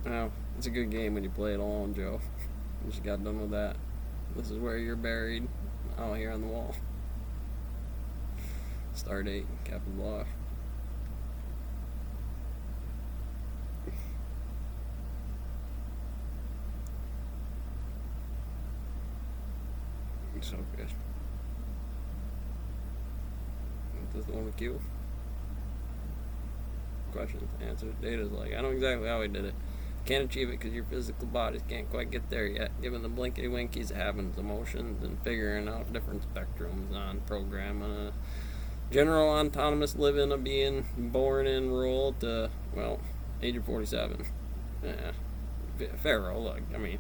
Well, it's a good game when you play it alone, Joe. Just got done with that. This is where you're buried. Out here on the wall. Stardate, capital block. So good. This is the one with Q. Questions, answers. Data's like, I know exactly how he did it. Can't achieve it because your physical bodies can't quite get there yet, given the blinkety winkies of having emotions and figuring out different spectrums on programming a general autonomous living of being born in rural to, well, age of 47. Yeah. Pharaoh, look, I mean,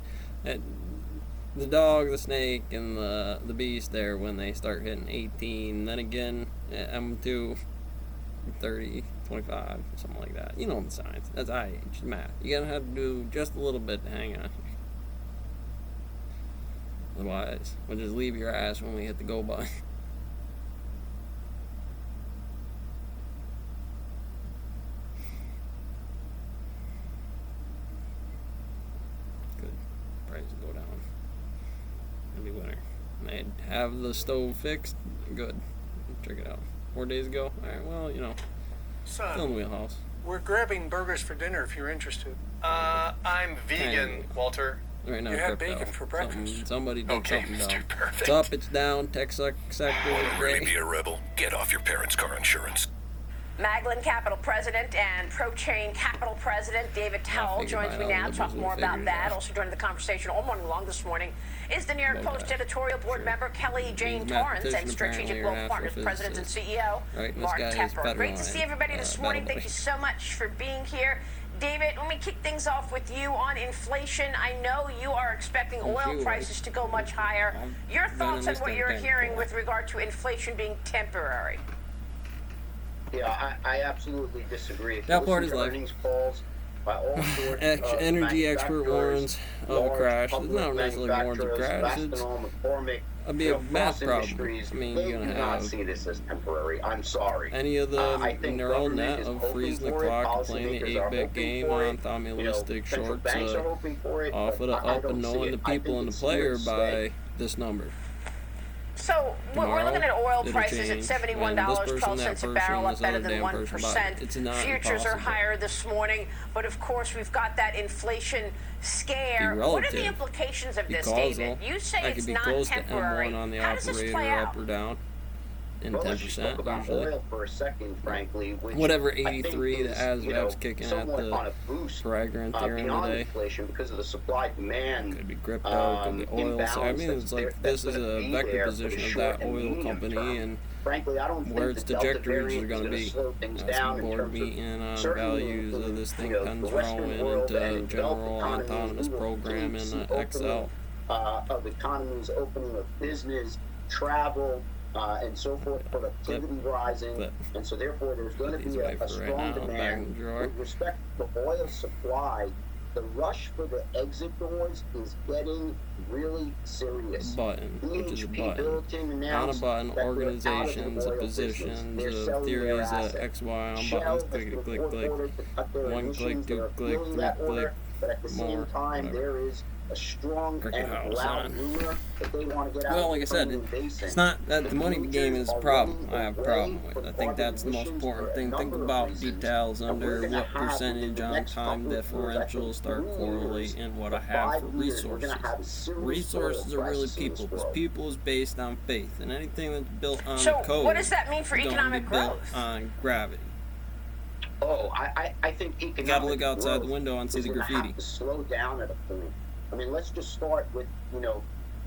the dog, the snake, and the beast there when they start hitting 18. Then again, M2, 30, 25, something like that. You know the science. That's age, math. You gotta have to do just a little bit to hang on. Otherwise, we'll just leave your ass when we hit the go button. Good. Price go down. Gonna be winter. They have the stove fixed. Good. Check it out. 4 days ago. Alright, well, you know. Still in the Son, wheelhouse. we're grabbing burgers for dinner if you're interested. I'm vegan, Walter. Right now, You had crypto. bacon for breakfast. Somebody did Okay, something Mr. dumb. Perfect. It's up, it's down, tech sector is Really great. be a rebel? Get off your parents' car insurance. Maglin Capital President and ProChain Capital President David Towell figured joins by me now now the to talk liberals more would about figure it that. out. Also joining the conversation all morning long this morning is the New York Love Post that. editorial board Sure. member Kelly Jane He's a Torrance and mathematician, Strategic apparently, or Global an Partners President and astrophysicist. CEO Right, and this Mark guy is Tepper. better Great to line, see everybody this morning. Battle Thank Boy. you so much for being here. David, let me kick things off with you on inflation. I know you are expecting oil you, prices to go much higher. I've Your been thoughts in on this what thing you're tank hearing before. with regard to inflation being temporary? Yeah, I absolutely disagree. If you That part listen is to life. earnings calls by all sorts of Energy expert warns of a large crash. It's public not necessarily warns of manufacturers, crash. It's Fastenal, McCormick, It'd be a math Frost problem. Industries, I mean, they you're do gonna not have see this as temporary. I'm sorry. any of the I think neural government net is of hoping freezing the for it, clock, playing the policymakers are 8-bit hoping game for on it, Tommy-listic central shorts banks are hoping for it, off of but the I up don't and see knowing it. the I people think and the it's player here to stay. by this number. So we're Tomorrow, looking at oil it'll prices at change, $71, and this person, 12 that cents a person, barrel, up this better other than damn person bought it. 1%. It's not Futures are impossible. higher this morning, but of course we've got that inflation scare. Be What are the relative. implications of Be this, causal. David? You say I it's could be not close to temporary. M1 on the How does this operator, play out? up or down, in Well, let's just 10% talk about usually. oil for a second, frankly. Which Whatever I think 83 that is, ASVAB's kicking at somewhat on the a boost, Peregrine theorem beyond today. inflation because of the supply-demand Could be crypto, could be oil. So, I mean, it's like this is a vector position of that oil company and frankly, I don't where think its the Delta trajectories are variant going to is be. slow things That's down the in board terms of meeting on certainly values in, of this thing the comes Western rolling world into and general developed economies, autonomous we will programming continue to see Excel. opening, of economies, opening of business, travel, and so forth, productivity rising, and so therefore there's going to Put these be away a for right strong now, back in demand. the drawer. With respect to oil supply, the rush for the exit doors is getting really serious. Button, which is a BHP button. Billiton On a announced button, that they're out of the organizations, oil of business. positions, They're of selling their theories, assets. X, Y on Shell buttons, has click, been click, click, ordered to cut their one click, emissions. two They're click, appealing three that order, click, but at the same more, time, whatever. there is a strong Cricket and house loud on. rumor that they want to get out Well, of like I the said, Permian Basin. it's not that the money futures game is a are problem. running I have a away problem with. from I think carbon that's the most emissions important for a thing. Think number of about reasons. details And we're under gonna what have percentage in the on next time couple of years, I think differentials start 3 correlating years, what I to have 5 for years, we're resources. gonna have serious Resources oil are really crisis in this people, because world. people is based on faith, and anything that's built on So code what does that mean for is going to economic be built growth? on gravity. Oh, I think economic You gotta look outside the growth window and see is the gonna graffiti. have to slow down at a point. I mean, let's just start with,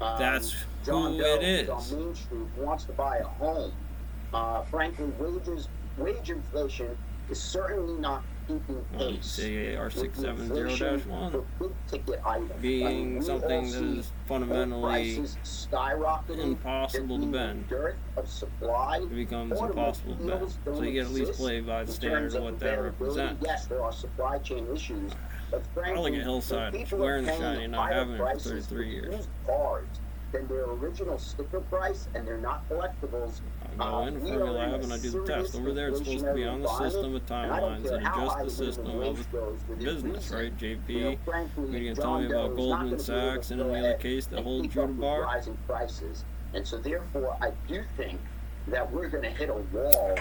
That's John who Doe, it is. who's on Main Street, who wants to buy a home. Frankly, wage inflation is certainly not keeping pace. Say with the inflation R670-1 for big ticket items. being we something all that see is oil fundamentally prices skyrocketing. impossible to There being bend. Dearth of supply. It becomes impossible to bend. Automobiles So don't you gotta at least exist play by the in standard terms of what that availability. represents. Yes, there are supply chain issues, but I frankly, like a Hillside, when people wearing are the paying shiny, not higher having it for prices 33 for years. used cars, than their original sticker price, and they're not collectibles. I'll go in We are Formula in Lab a and I do the serious test. Over there, it's supposed to be on the inflationary system with environment, and I don't timelines care and how adjust high the system minimum of wage goes within business, reason. right, JP? You know, frankly, What are you going to tell John me Doe about is not Goldman gonna be able Sachs to and go any other ahead case that and holds keep you up to with bar? rising prices. And so therefore, I do think that we're going to hit a wall,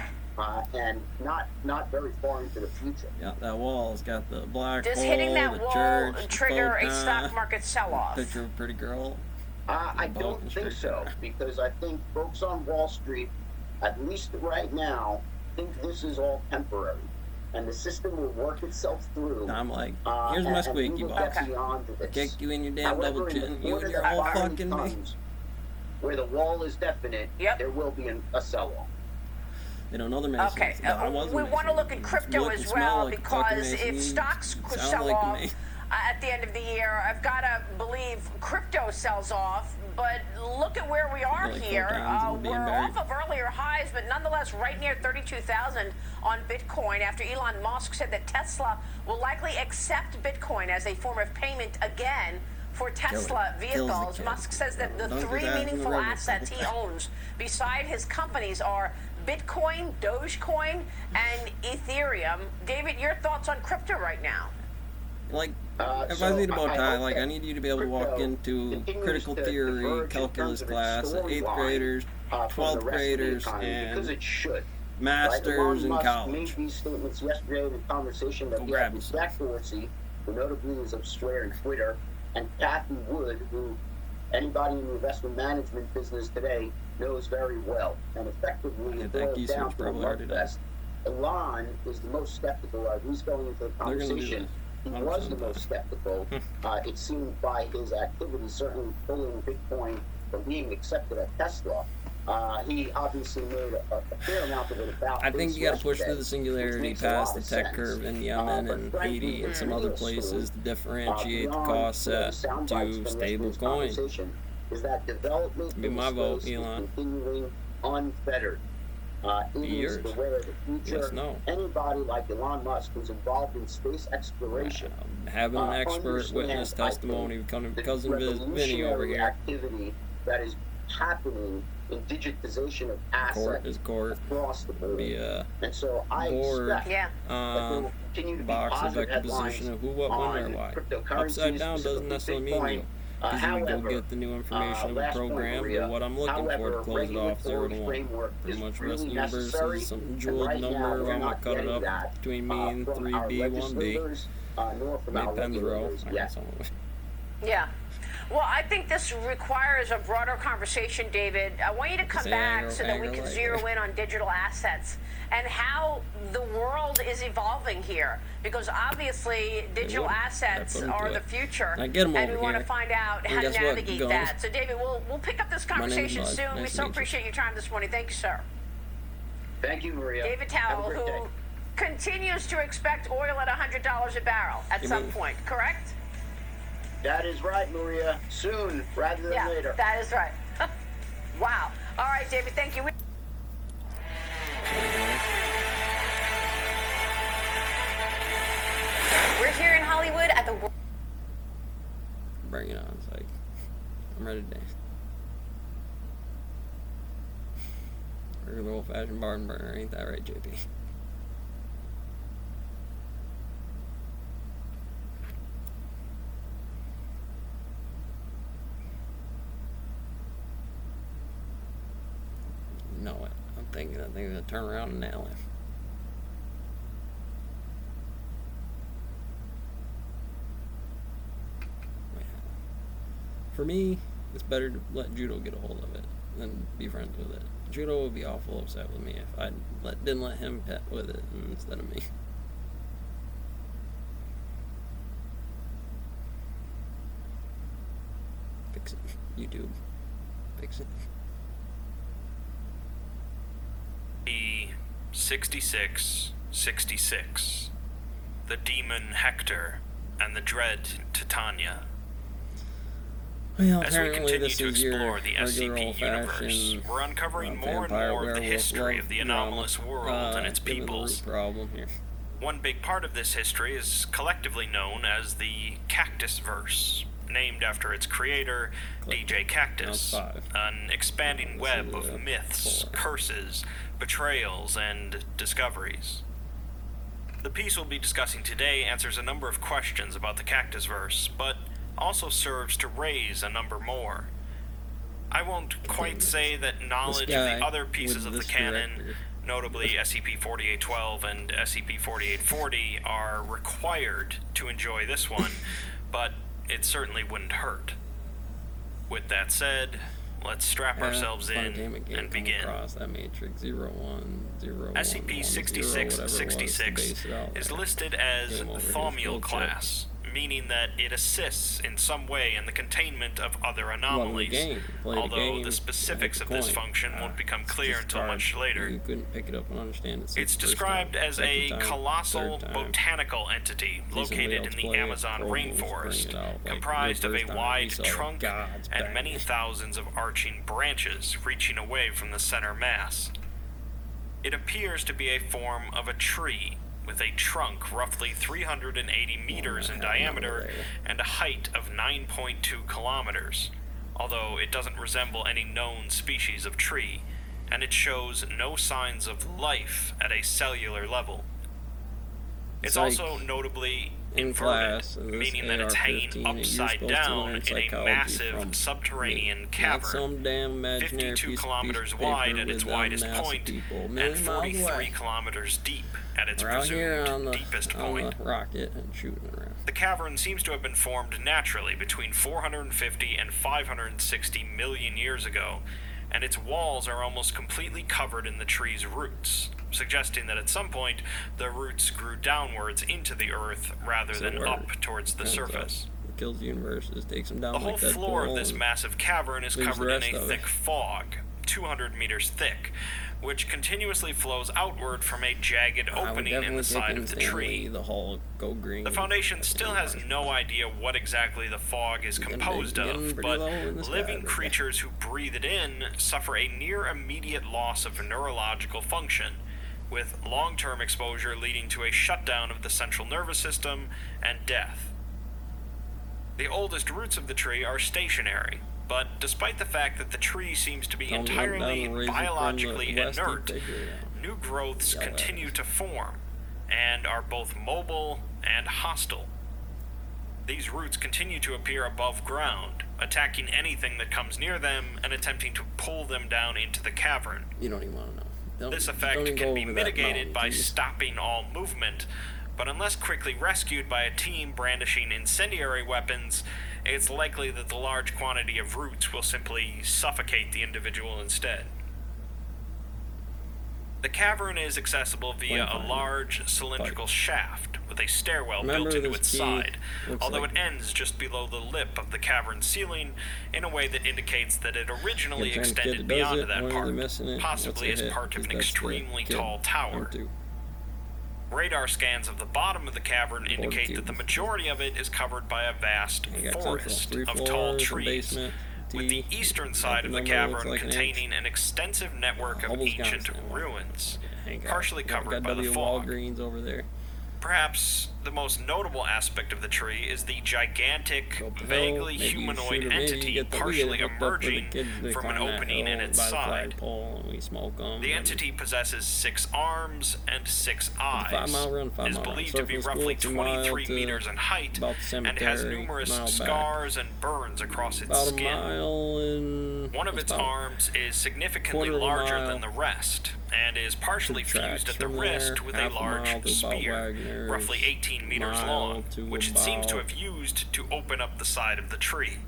and not very far into the future. Yeah, that wall's got the black Does hole, hitting that the wall church, the trigger a photon, stock market sell-off? picture of a pretty girl. I Both don't in think straight so, car. because I think folks on Wall Street, at least right now, think this is all temporary, and the system will work itself through. I'm like, here's my and squeaky we will box. get beyond this. Kick you in your damn However, double in the chin, you quarter and your that whole finally fucking me. comes, where the wall is definite, Yep. there will be a sell-off. They don't know they're Masons. Okay, No, I wasn't we Mason. want to look at crypto Look and as smell well, like a fucking because Mason. if You stocks could sound sell like off me. at the end of the year, I've got to believe crypto sells off. But look at where we are Like here. photons and being We're buried. off of earlier highs, but nonetheless right near 32,000 on Bitcoin after Elon Musk said that Tesla will likely accept Bitcoin as a form of payment again for Tesla Kills the vehicles. kid. Musk says that the Don't do three that in the meaningful regular assets he people. owns beside his companies are Bitcoin, Dogecoin, and Ethereum. David, your thoughts on crypto right now? Like, if So I read about I that, hope like, I that need you to be able to walk crypto into continues critical to theory, diverge in calculus terms of its class, 8th storyline, graders, from 12th the rest of the graders, economy, because and it should. masters Elon in Musk college. made these statements yesterday in a conversation that Go he grab had with yourself. Jack Dorsey, who notably is of Square and Twitter, and Kathy Wood, who anybody in the investment management business today knows very well. And effectively, Yeah, it that boils geese down was to a probably already mugfest. Elon is the most skeptical as he's going into the They're gonna do conversation. He this. was the 100% most skeptical. It seemed by his activity, certainly pulling Bitcoin from being accepted at Tesla. He obviously made a fair amount of it about I think you got to push yesterday, through the singularity which makes a past lot the of tech sense. curve in Yemen But and frankly, Haiti and the some other real places story, to differentiate the beyond, cost you know, the set sound bites to from stable yesterday's coin. conversation, is that development Be in my the vote, space Elon. is continuing unfettered. It Be is yours. the way of the future. Yes, no. Anybody like Elon Musk who's involved in space exploration, Having an expert understand, witness I testimony think, coming the cousin Vinny over revolutionary here. activity that is happening in digitization of Court assets is court. across the board. Be a And so I board. expect Yeah. that there will continue to be box of positive headlines juxtaposition of who, what, when, or on why. cryptocurrencies, Upside down doesn't specifically necessarily mean Bitcoin. you. Because you can go However, get the new information of a last point, program, Maria, but what I'm looking for however, to close it off 0 to 1. framework Pretty is much really rest numbers necessary, is some and jeweled right now number. we're I'm going to not cut it getting up that, between me and from our 3B, 1B. legislators, nor from our Maybe Penn's row. regulators I yet. guess I'll- Yeah. Well, I think this requires a broader conversation, David. I want you to come Say back anger- so that we anger can right zero there. in on digital assets and how the world is evolving here. Because obviously, digital would. assets I put 'em are to the it. future, Now get 'em and we over want to here. find out And how to guess what, navigate Gones? that. So, David, we'll pick up this name's conversation Bud. soon. Nice We to so meet you. appreciate your time this morning. Thank you, sir. Thank you, Maria. David Have a Towell, great day. who continues to expect oil at $100 a barrel at You some mean- point, correct? That is right, Maria. Soon, rather than Yeah, later. that is right. Wow. All right, David, thank you. We're here in Hollywood at the Bring it on. It's like, I'm ready to dance. Regular old fashioned barn burner, ain't that right, JP? You know it. I'm thinking that thing's gonna turn around and nail him. For me, it's better to let Judo get a hold of it than be friends with it. Judo would be awful upset with me if I didn't let him pet with it instead of me. Fix it. YouTube. Fix it. E6666, the demon Hector, and the dread Titania. Well, As we apparently continue this to is your explore the regular SCP universe, old-fashioned we're uncovering more and vampire more of the werewolf history love of the drama. anomalous world and its Given the peoples. root problem here. One big part of this history is collectively known as the Cactus Verse. named after its creator, DJ Cactus, Now it's 5. an expanding web is, of myths, 4. curses, betrayals, and discoveries. The piece we'll be discussing today answers a number of questions about the Cactus verse, but also serves to raise a number more. I won't quite say that knowledge of the other pieces of the canon, notably SCP-4812 and SCP-4840, are required to enjoy this one, but it certainly wouldn't hurt. With that said, let's strap ourselves in and begin. That matrix 010110, SCP-6666 is listed as Thaumiel class, meaning that it assists in some way in the containment of other anomalies, although the specifics of this function won't become clear until much later. You couldn't pick it up and understand it. It's described as a colossal botanical entity located in the Amazon rainforest, comprised of a wide trunk and many thousands of arching branches reaching away from the center mass. It appears to be a form of a tree, with a trunk roughly 380 meters in diameter and a height of 9.2 kilometers, although it doesn't resemble any known species of tree, and it shows no signs of life at a cellular level. It's also notably inverted, meaning that it's hanging upside down in a massive subterranean cavern, 52 kilometers wide at its widest point, and 43 kilometers deep at its presumed deepest point. The cavern seems to have been formed naturally between 450 and 560 million years ago, and its walls are almost completely covered in the tree's roots, suggesting that at some point the roots grew downwards into the earth rather than up towards the surface. Kills universes, takes them down. The whole floor of this massive cavern is covered in a thick fog, 200 meters thick, which continuously flows outward from a jagged opening in the side of the tree. The Foundation still has no idea what exactly the fog is composed of, but living creatures who breathe it in suffer a near immediate loss of neurological function, with long-term exposure leading to a shutdown of the central nervous system and death. The oldest roots of the tree are stationary, but despite the fact that the tree seems to be entirely biologically inert, new growths continue to form, and are both mobile and hostile. These roots continue to appear above ground, attacking anything that comes near them and attempting to pull them down into the cavern. You don't even want to know. This effect can be mitigated by stopping all movement, but unless quickly rescued by a team brandishing incendiary weapons, it's likely that the large quantity of roots will simply suffocate the individual instead. The cavern is accessible via a large cylindrical shaft with a stairwell built into its side, although it ends just below the lip of the cavern ceiling in a way that indicates that it originally extended beyond that part, possibly as part of an extremely tall tower. Radar scans of the bottom of the cavern indicate that the majority of it is covered by a vast forest of tall trees, with the eastern side of the cavern containing an extensive network of ancient ruins, partially covered by the fog. Perhaps the most notable aspect of the tree is the gigantic, vaguely humanoid entity partially emerging from an opening in its side. The entity possesses 6 arms and 6 eyes, is believed to be roughly 23 meters in height, and has numerous scars and burns across its skin. One of its arms is significantly larger than the rest, and is partially fused at the wrist with a large spear, roughly 18 meters long, which it seems to have used to open up the side of the tree.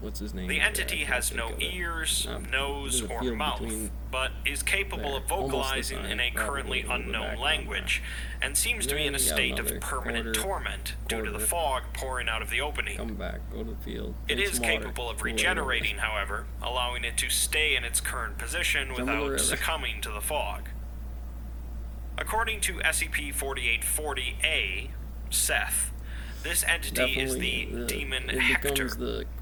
What's his name? The entity has no ears, nose, or mouth, but is capable of vocalizing in a currently unknown language, and seems to be in a state of permanent torment due to the fog pouring out of the opening. Come back, go to the field. It is capable of regenerating, however, allowing it to stay in its current position without succumbing to the fog. According to SCP-4840-A, Seth, this entity is the Demon Hector,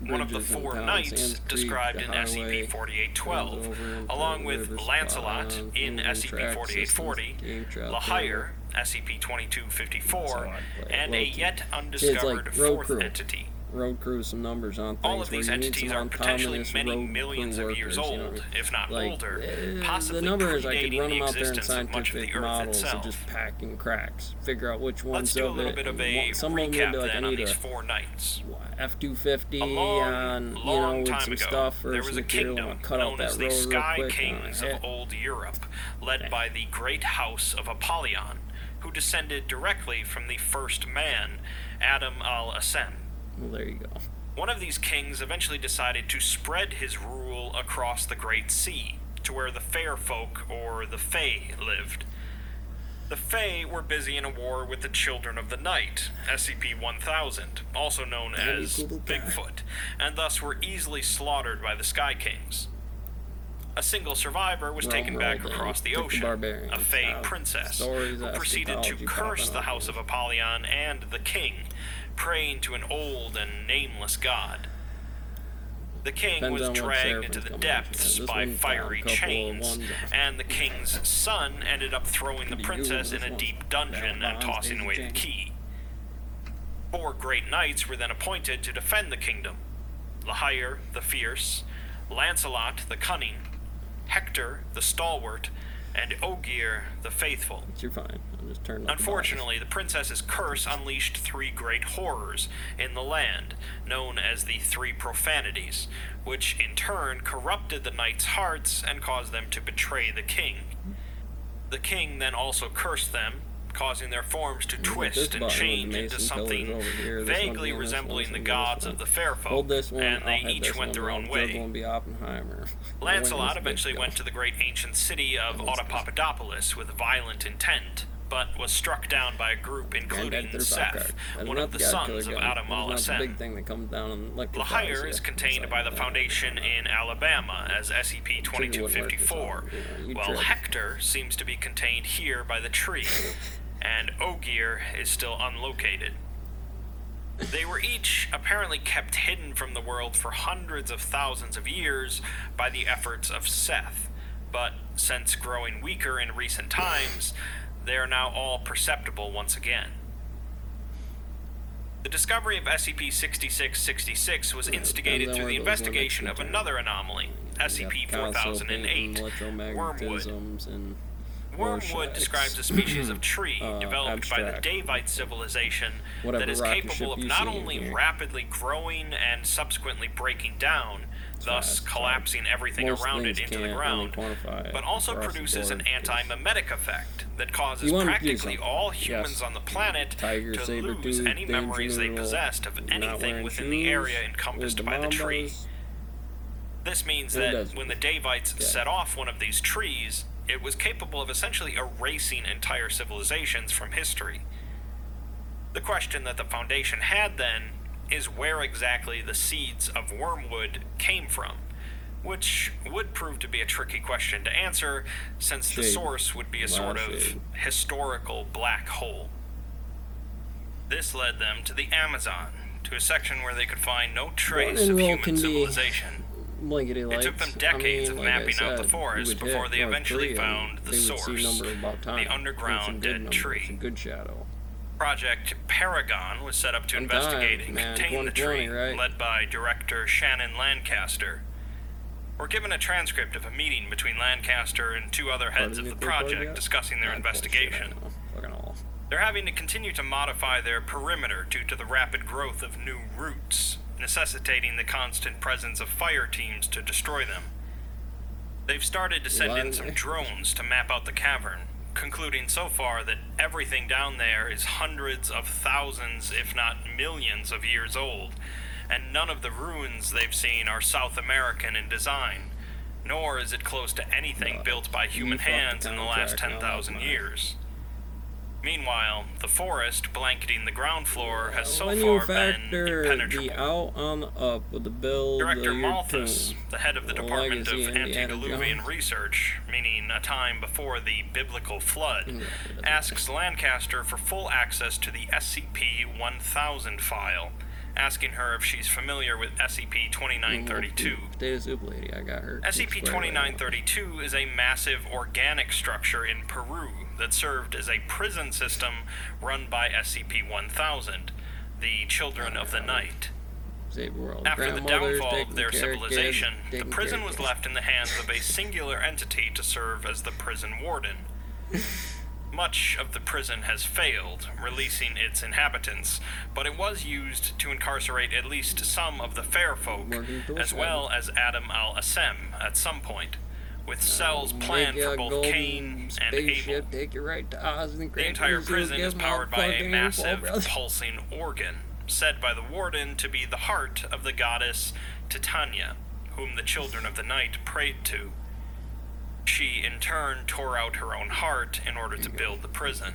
one of the 4 knights described in SCP-4812, along with Lancelot in SCP-4840, Lahire, SCP-2254, and a yet undiscovered 4th entity, road crew some numbers on things. All of these where you need entities some are potentially autonomous many road millions crew of years workers, old, you know, if not like, older, possibly the numbers I could predating run the them out there in existence of much of the scientific Earth models and itself. just packing cracks, figure out which ones Let's do a of little it. bit of and a some of them would recap be like, then I on need these a 4 nights. F-250 A long, on, you know, long with time some ago, stuff or there some was a material kingdom and cut out known that as the road real Sky quick. Kings of Old Europe, led by the great house of Apollyon, who descended directly from the first man, Adam al-Assem. Well, there you go. One of these kings eventually decided to spread his rule across the Great Sea, to where the fair folk, or the Fae, lived. The Fae were busy in a war with the Children of the Night, SCP-1000, also known as Bigfoot, and thus were easily slaughtered by the Sky Kings. A single survivor was taken back across the ocean, a Fae princess, who proceeded to curse the House of Apollyon and the king, praying to an old and nameless god. The king was dragged into the depths by fiery chains, and the king's son ended up throwing the princess in a deep dungeon and tossing away the key. 4 great knights were then appointed to defend the kingdom: Lahair the Fierce, Lancelot the Cunning, Hector the Stalwart, and Ogier the Faithful. You're fine. I'll just turn up Unfortunately, the princess's curse unleashed 3 great horrors in the land, known as the 3 Profanities, which in turn corrupted the knights' hearts and caused them to betray the king. The king then also cursed them, causing their forms to twist and change into something vaguely resembling the gods of the fair folk, and they each went their own way. Lancelot eventually went to the great ancient city of Autopapadopolis with violent intent, but was struck down by a group including Seth, one of the sons of Adam al-Assem. Lahair is contained by the Foundation in Alabama as SCP-2254, while Hector seems to be contained here by the tree, and Ogier is still unlocated. They were each apparently kept hidden from the world for hundreds of thousands of years by the efforts of Seth, but since growing weaker in recent times, they are now all perceptible once again. The discovery of SCP-6666 was instigated through the investigation of another anomaly, SCP-4008, Wormwood. Wormwood describes a species of tree developed by the Davite civilization that is capable of not only rapidly growing and subsequently breaking down, thus collapsing everything around it into the ground, but also produces an anti-memetic effect that causes practically all humans on the planet to lose any memories they possessed of anything within the area encompassed by the tree. This means that when the Davites set off one of these trees, it was capable of essentially erasing entire civilizations from history. The question that the Foundation had then is where exactly the seeds of Wormwood came from, which would prove to be a tricky question to answer, since the source would be a sort of historical black hole. This led them to the Amazon, to a section where they could find no trace of human civilization. It took them decades of mapping out the forest before they eventually found the source, the underground dead tree. Project Paragon was set up to investigate and contain the tree, led by director Shannon Lancaster. We're given a transcript of a meeting between Lancaster and 2 other heads of the project discussing their investigation. They're having to continue to modify their perimeter due to the rapid growth of new roots, necessitating the constant presence of fire teams to destroy them. They've started to send in some drones to map out the cavern, concluding so far that everything down there is hundreds of thousands, if not millions of years old, and none of the ruins they've seen are South American in design, nor is it close to anything built by human hands in the last 10,000 years. Meanwhile, the forest blanketing the ground floor has so far been impenetrable. Out on the up with the build Director Malthus, the head of the Department of Antediluvian Research, meaning a time before the biblical flood, asks Lancaster for full access to the SCP-1000 file, asking her if she's familiar with SCP-2932. SCP-2932 is a massive organic structure in Peru that served as a prison system run by SCP-1000, the Children of the Night. save the world. After the Grandmothers downfall of taking their care of civilization, kids, the taking prison care of was kids. left in the hands of a singular entity to serve as the prison warden. Much of the prison has failed, releasing its inhabitants, but it was used to incarcerate at least some of the fair folk, Working towards as well as Adam al-Assem at some point, with cells planned Make for a both golden Cain and spaceship, Abel. Take you right to Oz and The entire prison is powered by a massive brothers. pulsing organ, said by the warden to be the heart of the goddess Titania, whom the children of the night prayed to. She, in turn, tore out her own heart in order to build the prison.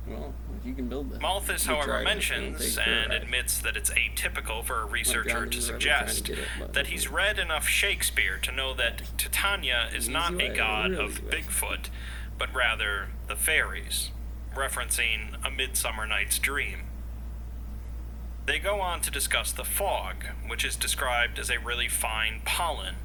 Well, you can build that. Malthus, You however, tried it, mentions it takes and forever. admits that it's atypical for a researcher John to is really suggest trying to get it, but- that he's read enough Shakespeare to know that Titania is Easy not way, a god really of way. Bigfoot, but rather the fairies, referencing A Midsummer Night's Dream. They go on to discuss the fog, which is described as a really fine pollen,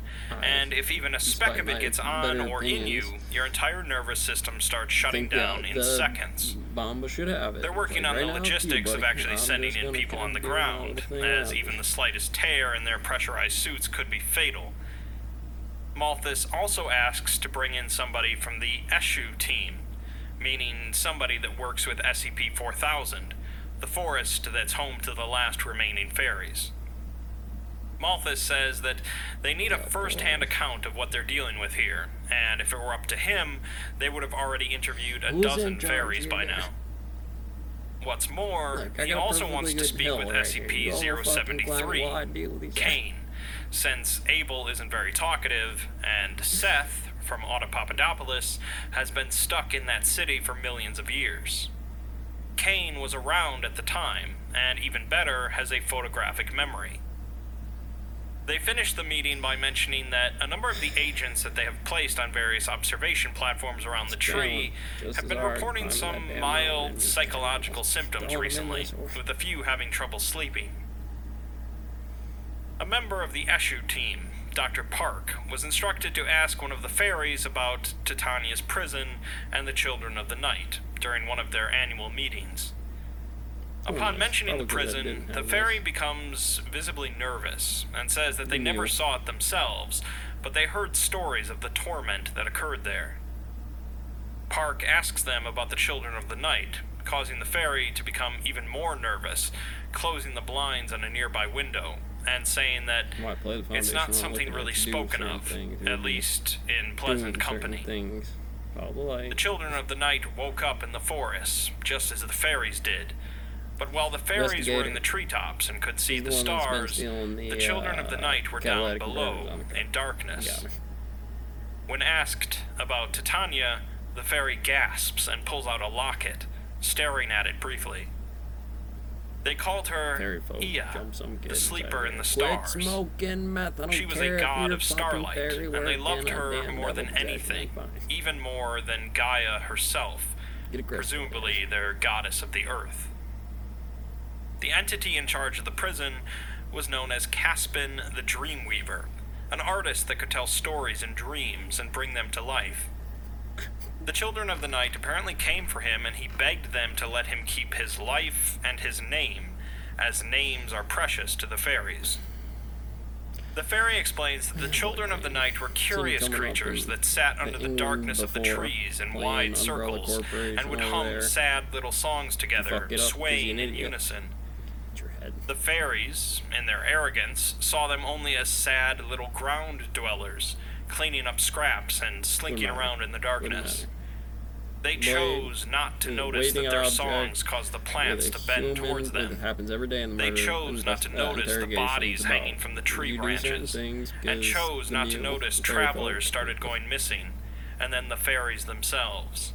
and if even a speck despite of it my gets on better or in you, opinions, your entire nervous system starts shutting down in the seconds. Bomba should have it. They're working Like, on right the now, logistics of buddy. actually I'm sending just in gonna people on the keep doing all ground, the thing as out. even the slightest tear in their pressurized suits could be fatal. Malthus also asks to bring in somebody from the Eshu team, meaning somebody that works with SCP-4000, the forest that's home to the last remaining fairies. Malthus says that they need a first-hand account of what they're dealing with here, and if it were up to him, they would have already interviewed a Who's in dozen charge fairies here by now? now. What's more, Look, I he got a also perfectly wants to good speak hill with right here. You all fucking climb SCP-073, while I deal with these Cain, since Abel isn't very talkative, and Seth, from Autopapadopoulos, has been stuck in that city for millions of years. Cain was around at the time, and even better, has a photographic memory. They finished the meeting by mentioning that a number of the agents that they have placed on various observation platforms around the tree Just have as been hard reporting climbing some that damn mild mountain. psychological symptoms Throw 'em in recently, this or- with a few having trouble sleeping. A member of the Eshu team, Dr. Park, was instructed to ask one of the fairies about Titania's prison and the Children of the Night during one of their annual meetings. Upon nice. mentioning the Probably good I prison, didn't the have fairy this. becomes visibly nervous and says that they Who never knew? saw it themselves, but they heard stories of the torment that occurred there. Park asks them about the Children of the Night, causing the fairy to become even more nervous, closing the blinds on a nearby window, and saying that Why play the it's foundation not when something looking really at you do spoken certain of, things, at you're least in doing pleasant certain company. Things. Follow the light. The Children of the Night woke up in the forest, just as the fairies did. But while the fairies were Investigator. in the treetops and could see He's the one that's been stars, stealing the Children of the Night were down catalytic converters below on the car. in darkness. Got me. When asked about Titania, the fairy gasps and pulls out a locket, staring at it briefly. They called her Fairy folk Ea, jump some kid the sleeper inside in the there. stars. Quit smoking meth. I don't She was care a if god you're of fucking starlight, fairy and they working loved a her damn more than double anything, Fine. even more than Gaia herself, Get a grip. presumably their goddess of the earth. The entity in charge of the prison was known as Caspin the Dreamweaver, an artist that could tell stories in dreams and bring them to life. The Children of the Night apparently came for him, and he begged them to let him keep his life and his name, as names are precious to the fairies. The fairy explains that the Children of the Night were curious coming up creatures in that sat under the England darkness of the before, trees in playing wide Umbrella circles, Corporation and would over hum there. sad little songs together, fuck it up 'cause swaying you're an in idiot. unison. Get your head. The fairies, in their arrogance, saw them only as sad little ground dwellers, cleaning up scraps and slinking matter. around in the darkness. matter. They chose not to notice that waiting their object songs caused the plants to bend towards It them. happens every day in the They murder chose not to notice the bodies hanging from the tree branches, and chose not to notice travelers started going missing, and then the fairies themselves.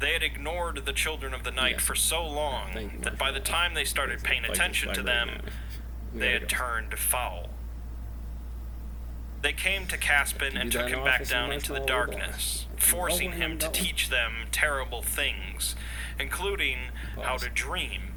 They had ignored the Children of the Night Yes. for so long Thank you, that by the Marshall. time they started paying Fight attention this to fight right them, now. We they gotta had go. turned foul. They came to Caspin and do that took in him back office down unless into the all darkness, the boss. forcing Oh, him to no. teach them terrible things, including how Boss. to dream.